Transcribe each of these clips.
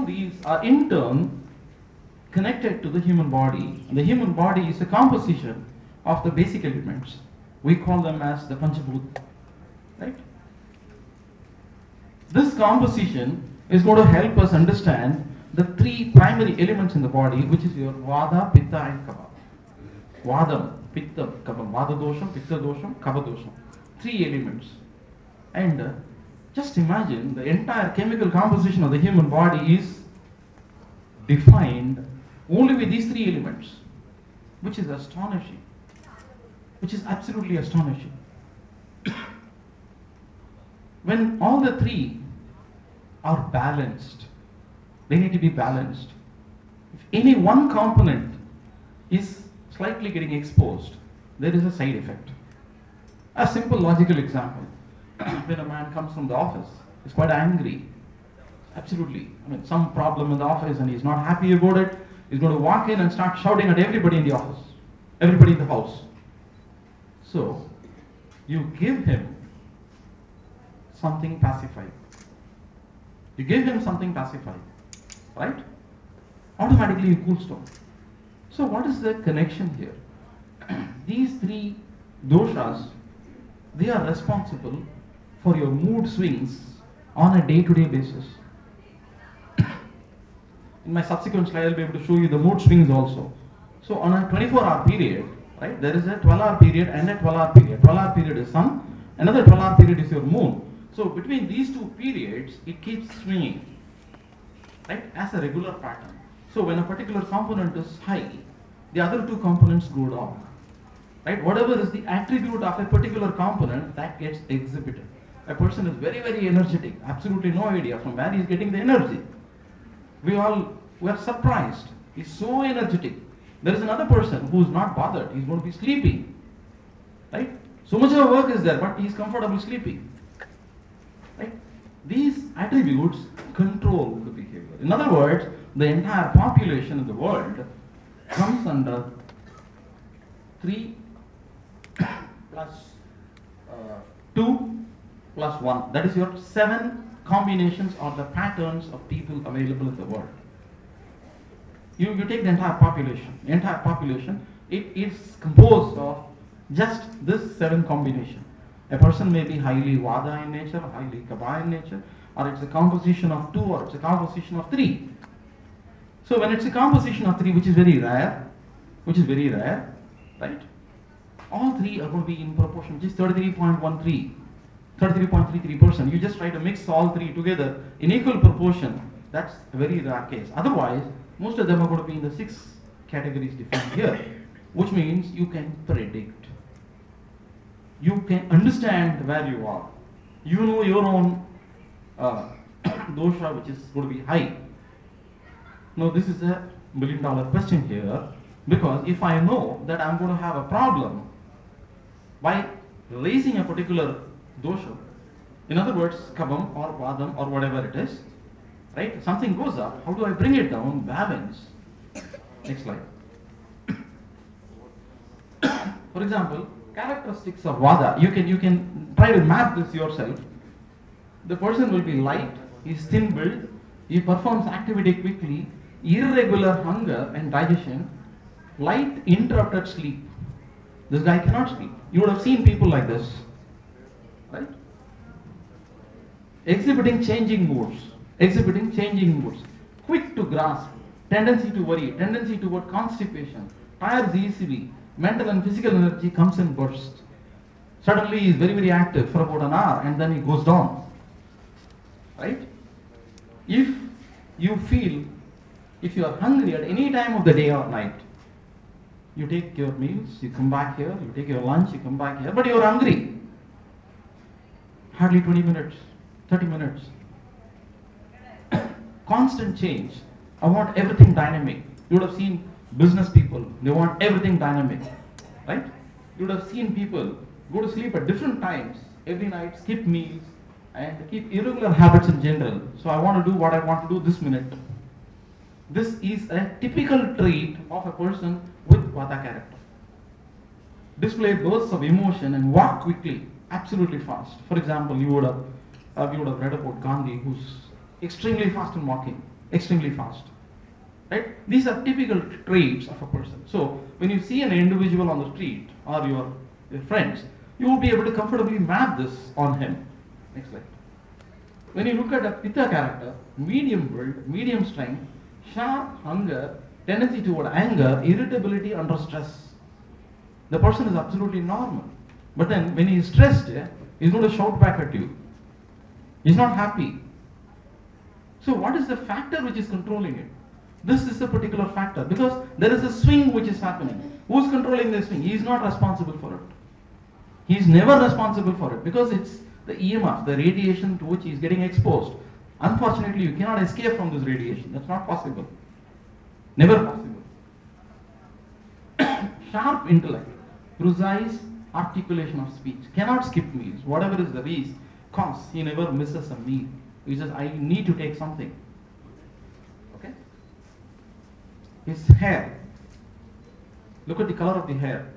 these are in turn connected to the human body. And the human body is a composition of the basic elements. We call them as the Panchabhut, right? This composition is going to help us understand the three primary elements in the body, which is your Vada, Pitta and Kapha. Vadam, Pitta, Kapha. Vada dosham, Pitta dosham, Kapha dosham. Three elements. And just imagine the entire chemical composition of the human body is defined only with these three elements, which is astonishing, which is absolutely astonishing. When all the three are balanced, they need to be balanced. If any one component is slightly getting exposed, there is a side effect. A simple logical example. When a man comes from the office, he's quite angry. Absolutely. I mean, some problem in the office and he's not happy about it. He's going to walk in and start shouting at everybody in the office, everybody in the house. So, you give him something pacified. You give him something pacified, right? Automatically he cools down. So what is the connection here? These three doshas, they are responsible for your mood swings on a day-to-day basis. In my subsequent slide, I'll be able to show you the mood swings also. So on a 24-hour period, right, there is a 12-hour period and a 12-hour period. 12-hour period is sun, another 12-hour period is your moon. So between these two periods, it keeps swinging, right, as a regular pattern. So when a particular component is high, the other two components go down, right? Whatever is the attribute of a particular component, that gets exhibited. A person is very, very energetic, absolutely no idea from where he is getting the energy. We are surprised. He's so energetic. There is another person who is not bothered. He's going to be sleeping, right? So much of work is there, but he's comfortable sleeping, right? These attributes control the behavior. In other words, the entire population in the world comes under 3 plus 2 plus 1. That is your 7 combinations or the patterns of people available in the world. You take the entire population. The entire population, it is composed of just this 7 combination. A person may be highly Vada in nature, highly Kapha in nature, or it's a composition of 2, or it's a composition of 3. So when it's a composition of 3, which is very rare, right? All 3 are going to be in proportion, which is 33.13, 33.33%. You just try to mix all 3 together in equal proportion. That's a very rare case. Otherwise, most of them are going to be in the 6 categories defined here, which means you can predict. You can understand where you are. You know your own dosha, which is going to be high. Now, this is a $1 million question here, because if I know that I'm going to have a problem by raising a particular dosha, in other words, kabam or vadam or whatever it is, right? Something goes up, how do I bring it down? Balance. Next slide. For example, characteristics of vada, you can try to map this yourself. The person will be light, he is thin build, he performs activity quickly, irregular hunger and digestion, light interrupted sleep. This guy cannot sleep. You would have seen people like this, right? Exhibiting changing moods, quick to grasp, tendency to worry, tendency toward constipation, tires easily, mental and physical energy comes in bursts. Suddenly he is very, very active for about an hour and then he goes down, right? If you are hungry at any time of the day or night, you take your meals, you come back here, you take your lunch, you come back here, but you are hungry. Hardly 20 minutes, 30 minutes. Constant change. I want everything dynamic. You would have seen business people, they want everything dynamic, right? You would have seen people go to sleep at different times every night, skip meals, and keep irregular habits in general. So I want to do what I want to do this minute. This is a typical trait of a person with Vata character. Display bursts of emotion and walk quickly, absolutely fast. For example, you would have read about Gandhi, who's extremely fast in walking. extremely fast. Right? These are typical traits of a person. So when you see an individual on the street or your friends, you will be able to comfortably map this on him. Next slide. When you look at a Pitta character, medium build, medium strength, sharp hunger, tendency toward anger, irritability under stress. The person is absolutely normal. But then when he is stressed, he's going to shout back at you. He's not happy. So what is the factor which is controlling it? This is a particular factor because there is a swing which is happening. Who's controlling the swing? He is not responsible for it. He is never responsible for it because it's the EMF, the radiation to which he is getting exposed. Unfortunately, you cannot escape from this radiation. That's not possible. Never possible. Sharp intellect, precise articulation of speech, cannot skip meals. Whatever is the cause, he never misses a meal. He says, I need to take something. Okay? His hair. Look at the color of the hair.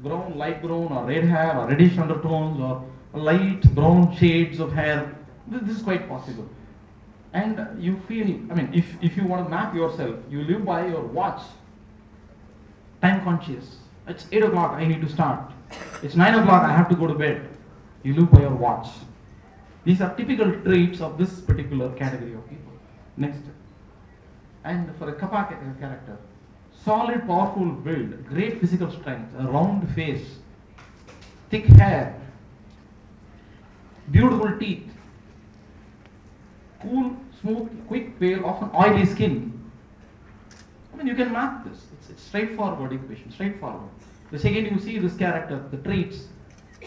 Brown, light brown, or red hair, or reddish undertones, or light brown shades of hair. This is quite possible. And you feel, I mean, if you want to map yourself, you live by your watch. Time conscious. It's 8 o'clock, I need to start. It's 9 o'clock, I have to go to bed. You live by your watch. These are typical traits of this particular category of people. Next. And for a Kappa character, solid, powerful build, great physical strength, a round face, thick hair, beautiful teeth, cool, smooth, quick, pale, often oily skin. I mean, you can map this. It's straightforward equation, straightforward. The second you see this character, the traits,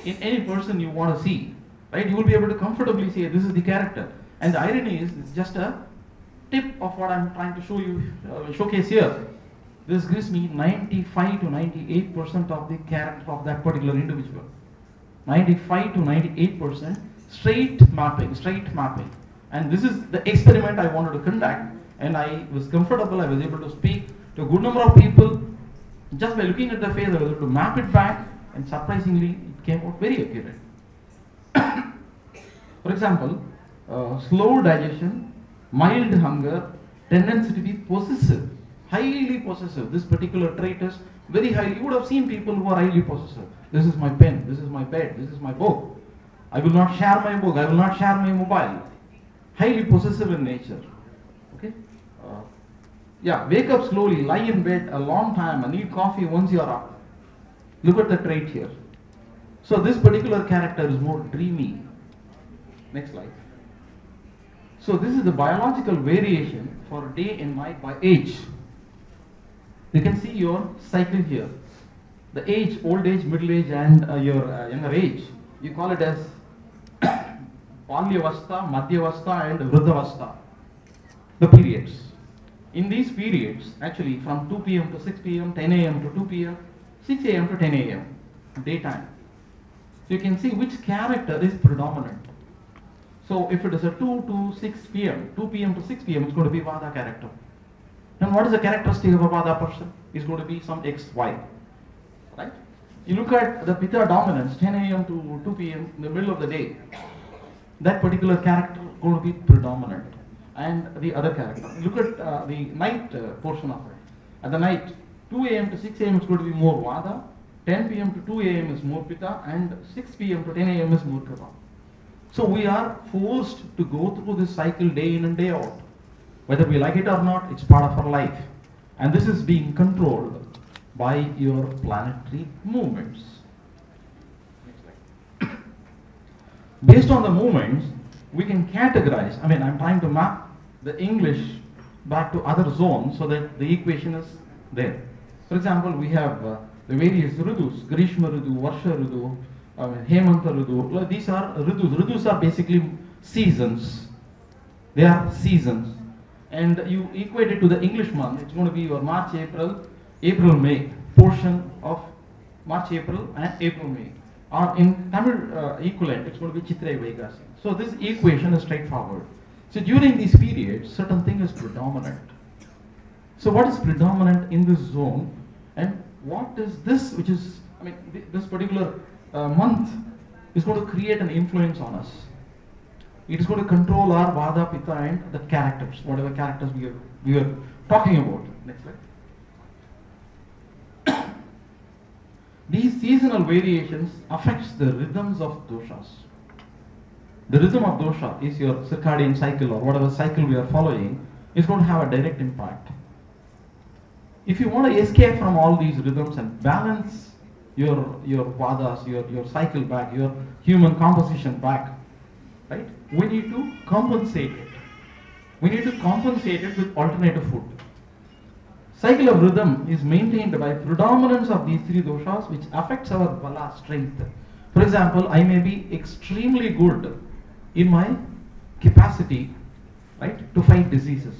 in any person you want to see, right, you will be able to comfortably say this is the character. And the irony is, it's just a tip of what I'm trying to show you, showcase here. This gives me 95 to 98% of the character of that particular individual. 95 to 98% straight mapping. And this is the experiment I wanted to conduct, and I was comfortable, I was able to speak to a good number of people. Just by looking at the face, I was able to map it back, and surprisingly, it came out very accurate. For example, slow digestion, mild hunger, tendency to be possessive, highly possessive. This particular trait is very highly. You would have seen people who are highly possessive. This is my pen, this is my bed, this is my book. I will not share my book, I will not share my mobile. Highly possessive in nature. Okay? Wake up slowly, lie in bed a long time, and need coffee once you are up. Look at the trait here. So this particular character is more dreamy. Next slide. So this is the biological variation for day and night by age. You can see your cycle here. The age, old age, middle age, and your younger age. You call it as Balyavastha, Madhyavastha, and Vruddhavastha. The periods. In these periods, actually from 2 p.m. to 6 p.m., 10 a.m. to 2 p.m., 6 a.m. to 10 a.m., daytime. So you can see which character is predominant. So if it is a 2 to 6 p.m., 2 p.m. to 6 p.m., it's going to be Vada character. And what is the characteristic of a Vada person? It's going to be some X, Y. Right? You look at the Pitta dominance, 10 a.m. to 2 p.m., in the middle of the day. That particular character is going to be predominant. And the other character. Look at the night portion of it. At the night, 2 a.m. to 6 a.m. is going to be more Vada, 10 p.m. to 2 a.m. is more Pitta, and 6 p.m. to 10 a.m. is more Kapha. So we are forced to go through this cycle day in and day out. Whether we like it or not, it's part of our life. And this is being controlled by your planetary movements. Based on the movements, we can categorize. I mean, I'm trying to map the English back to other zones so that the equation is there. For example, we have the various Ridus, Grishma Ridu, Varsha Ridu, Hemanta Ridu. These are Ridus. Ridus are basically seasons. They are seasons. And you equate it to the English month, it's going to be your March, April, April, May, portion of March, April, and April, May. Or in Tamil equivalent, it's going to be Chitra, Vaigasi. So this equation is straightforward. So during these periods, certain thing is predominant. So what is predominant in this zone, and what is this, which is, I mean, this particular month is going to create an influence on us. It is going to control our Vata, Pitta and the characters, whatever characters we are talking about. Next slide. These seasonal variations affects the rhythms of doshas. The rhythm of dosha is your circadian cycle or whatever cycle we are following is going to have a direct impact. If you want to escape from all these rhythms and balance your vadas, your cycle back, your human composition back, right? We need to compensate it. We need to compensate it with alternative food. Cycle of rhythm is maintained by predominance of these three doshas, which affects our bala, strength. For example, I may be extremely good in my capacity, right, to fight diseases.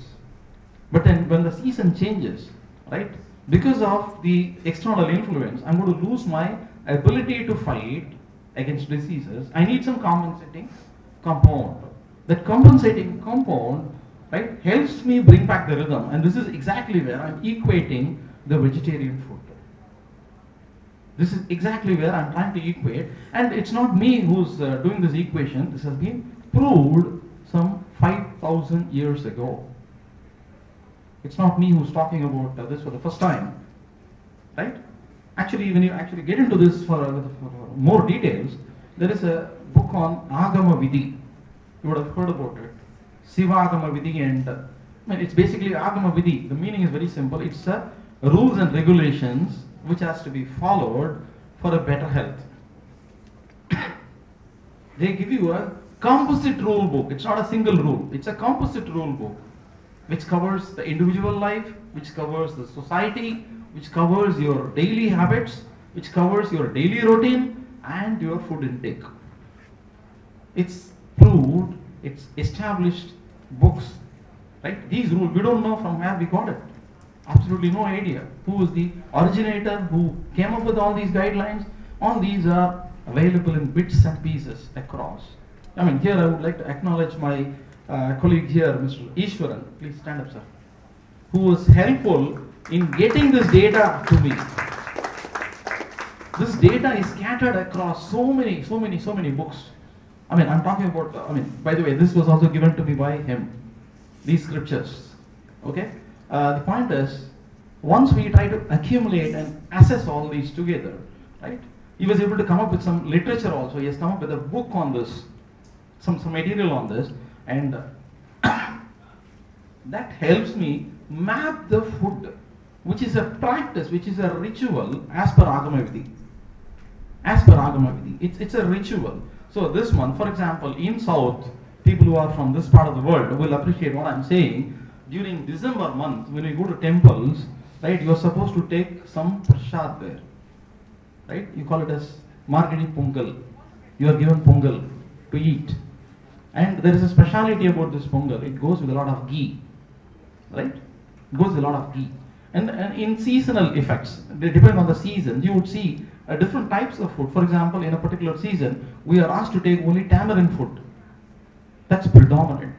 But then when the season changes, right, because of the external influence, I'm going to lose my ability to fight against diseases. I need some compensating compound. That compensating compound, right, helps me bring back the rhythm, and this is exactly where I'm equating the vegetarian food. This is exactly where I'm trying to equate, and it's not me who's doing this equation. This has been proved some 5,000 years ago. It's not me who's talking about this for the first time, right? Actually, when you actually get into this for more details, there is a book on Agama Vidhi. You would have heard about it. Siva Agama Vidhi, and I mean, it's basically Agama Vidhi. The meaning is very simple. It's rules and regulations which has to be followed for a better health. They give you a composite rule book. It's not a single rule. It's a composite rule book which covers the individual life, which covers the society, which covers your daily habits, which covers your daily routine and your food intake. It's proved, it's established books, right? These rules, we don't know from where we got it. Absolutely no idea who is the originator, who came up with all these guidelines. All these are available in bits and pieces across. I mean, here I would like to acknowledge my colleague here, Mr. Ishwaran. Please stand up, sir. Who was helpful in getting this data to me. This data is scattered across so many books. I mean, I'm talking about, by the way, this was also given to me by him. These scriptures, okay? The point is, once we try to accumulate and assess all these together, right? He was able to come up with some literature also. He has come up with a book on this, some material on this, and that helps me map the food, which is a practice, which is a ritual as per Agama Vidhi. As per Agama Vidhi. It's a ritual. So this one, for example, in South, people who are from this part of the world will appreciate what I'm saying. During December month, when you go to temples, right, you're supposed to take some prasad there. Right? You call it as Margadi Pongal. You are given Pongal to eat. And there is a speciality about this Pongal. It goes with a lot of ghee. Right? It goes with a lot of ghee. And in seasonal effects, they depend on the season, you would see different types of food. For example, in a particular season, we are asked to take only tamarind food. That's predominant.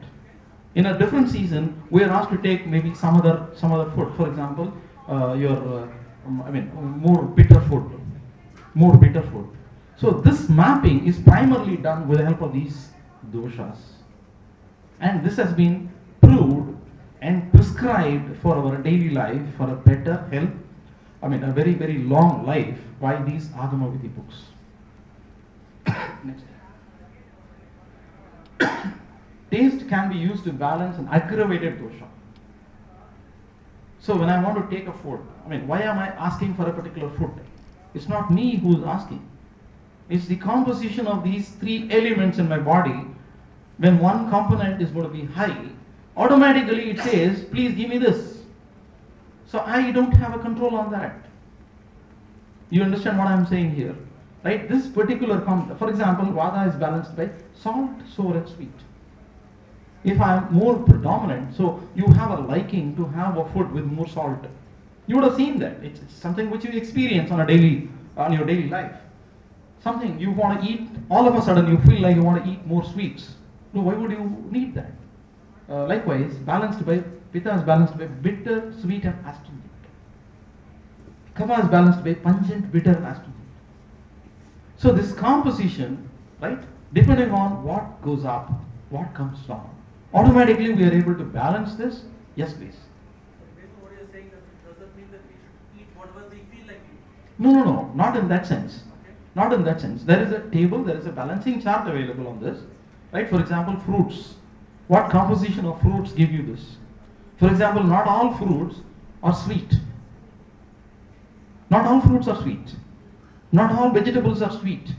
In a different season, we are asked to take maybe some other food. For example, more bitter food. More bitter food. So this mapping is primarily done with the help of these doshas. And this has been proved and prescribed for our daily life, for a better health, a very, very long life by these Agama Vidhi books. Next. Taste can be used to balance an aggravated dosha. So when I want to take a food, why am I asking for a particular food? It's not me who's asking. It's the composition of these three elements in my body. When one component is going to be high, automatically it says, please give me this. So I don't have a control on that. You understand what I'm saying here? Right? This particular component, for example, Vata is balanced by salt, sour and sweet. If I am more predominant, so you have a liking to have a food with more salt. You would have seen that. It's something which you experience on your daily life. Something you want to eat, all of a sudden you feel like you want to eat more sweets. So why would you need that? Likewise, Pitta is balanced by bitter, sweet and astringent. Kapha is balanced by pungent, bitter and astringent. So this composition, right, depending on what goes up, what comes down? Automatically we are able to balance this? Yes, please. What you're saying, does that mean that we should eat whatever we feel like eating? No, not in that sense. Okay. Not in that sense. There is a table, there is a balancing chart available on this. Right? For example, fruits. What composition of fruits give you this? For example, not all fruits are sweet. Not all fruits are sweet. Not all vegetables are sweet.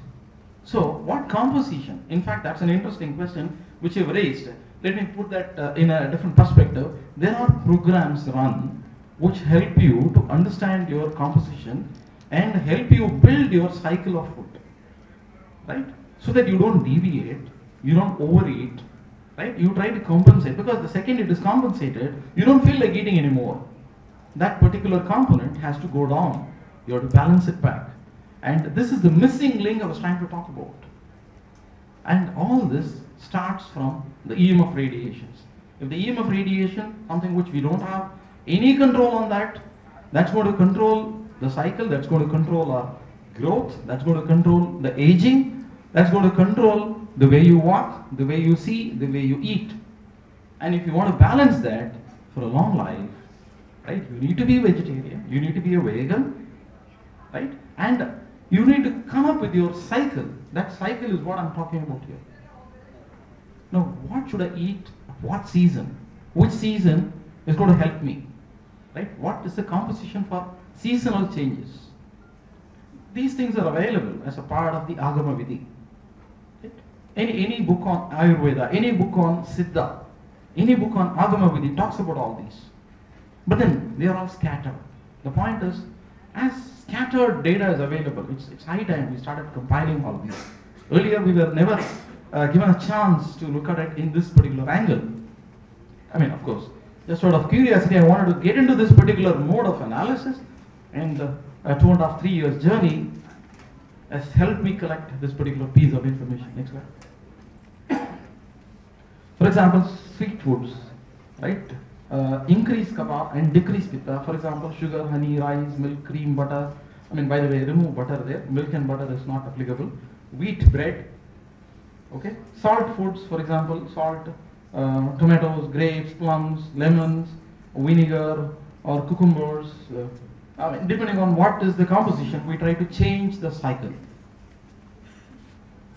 So, what composition? In fact, that's an interesting question which you've raised. Let me put that in a different perspective. There are programs run which help you to understand your composition and help you build your cycle of food. Right? So that you don't deviate, you don't overeat, right? You try to compensate, because the second it is compensated, you don't feel like eating anymore. That particular component has to go down. You have to balance it back. And this is the missing link I was trying to talk about. And all this starts from the EMF radiations. If the EMF radiation, something which we don't have any control on that, that's going to control the cycle, that's going to control our growth, that's going to control the aging, that's going to control the way you walk, the way you see, the way you eat. And if you want to balance that for a long life, right, you need to be vegetarian, you need to be a vegan, right? And you need to come up with your cycle. That cycle is what I'm talking about here. Now, what should I eat? What season? Which season is going to help me? Right? What is the composition for seasonal changes? These things are available as a part of the Agama Vidhi. Right? Any book on Ayurveda, any book on Siddha, any book on Agama Vidhi talks about all these. But then they are all scattered. The point is, as scattered data is available, it's high time we started compiling all these. Earlier we were never given a chance to look at it in this particular angle. I mean, of course, just out of curiosity, I wanted to get into this particular mode of analysis, and a 2.5 to 3 years journey has helped me collect this particular piece of information. Next slide. For example, sweet foods, right? Increase kapha and decrease pitta. For example, sugar, honey, rice, milk, cream, butter. I mean, by the way, remove butter there. Milk and butter is not applicable. Wheat, bread. Okay. Salt foods, for example, salt, tomatoes, grapes, plums, lemons, vinegar, or cucumbers. I mean, depending on what is the composition, we try to change the cycle.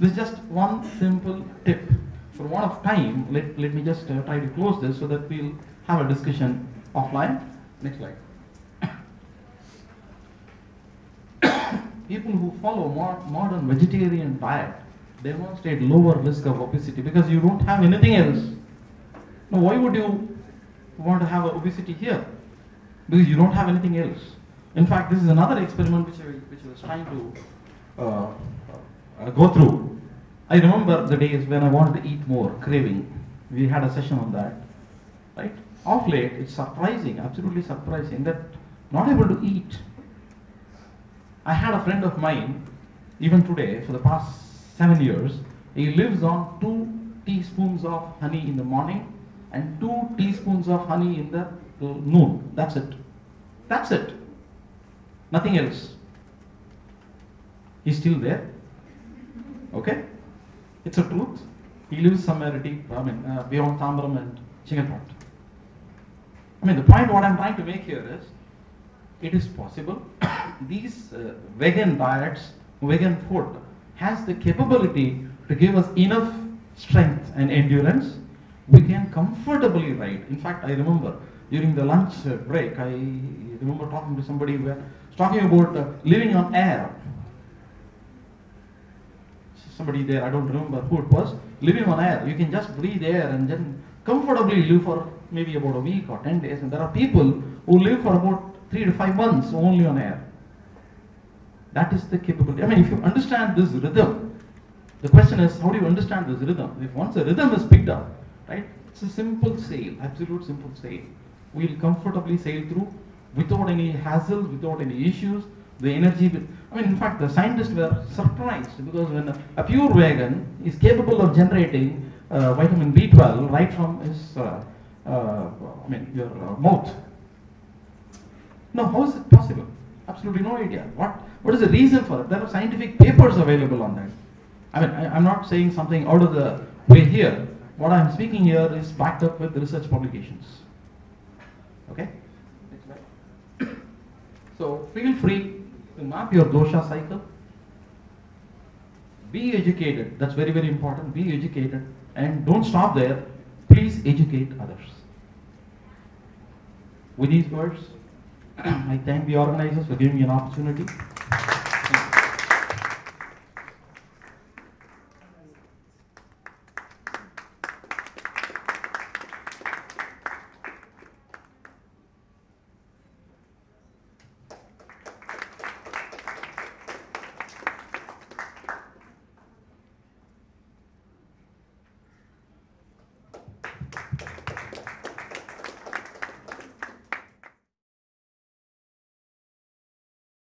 This is just one simple tip. For one of time, let me just try to close this so that we'll have a discussion offline. Next slide. People who follow modern vegetarian diet demonstrate lower risk of obesity because you don't have anything else. Now, why would you want to have obesity here? Because you don't have anything else. In fact, this is another experiment which I was trying to go through. I remember the days when I wanted to eat more, craving. We had a session on that, right? Of late, it's surprising, absolutely surprising, that not able to eat. I had a friend of mine, even today, for the past 7 years, he lives on 2 teaspoons of honey in the morning and 2 teaspoons of honey in the noon. That's it. That's it. Nothing else. He's still there. Okay? It's a truth. He lives somewhere beyond Tambaram and Chingalpot. I mean, the point what I'm trying to make here is, it is possible. These vegan diets, vegan food, has the capability to give us enough strength and endurance. We can comfortably ride. In fact, I remember during the lunch break, I remember talking to somebody who was talking about living on air. Somebody there, I don't remember who it was, living on air. You can just breathe air and then comfortably live for maybe about a week or 10 days. And there are people who live for about 3 to 5 months only on air. That is the capability. I mean, if you understand this rhythm, the question is, how do you understand this rhythm? If once the rhythm is picked up, right, it's a simple sail, absolute simple sail. We'll comfortably sail through without any hassles, without any issues. The energy, in fact, the scientists were surprised because when a pure vegan is capable of generating vitamin B12 right from his, your mouth. Now, how is it possible? Absolutely no idea. What is the reason for it? There are scientific papers available on that. I'm not saying something out of the way here, what I am speaking here is backed up with research publications. Okay? Next slide. So feel free to map your dosha cycle. Be educated. That's very, very important. Be educated. And don't stop there. Please educate others. With these words, I thank the organizers for giving me an opportunity.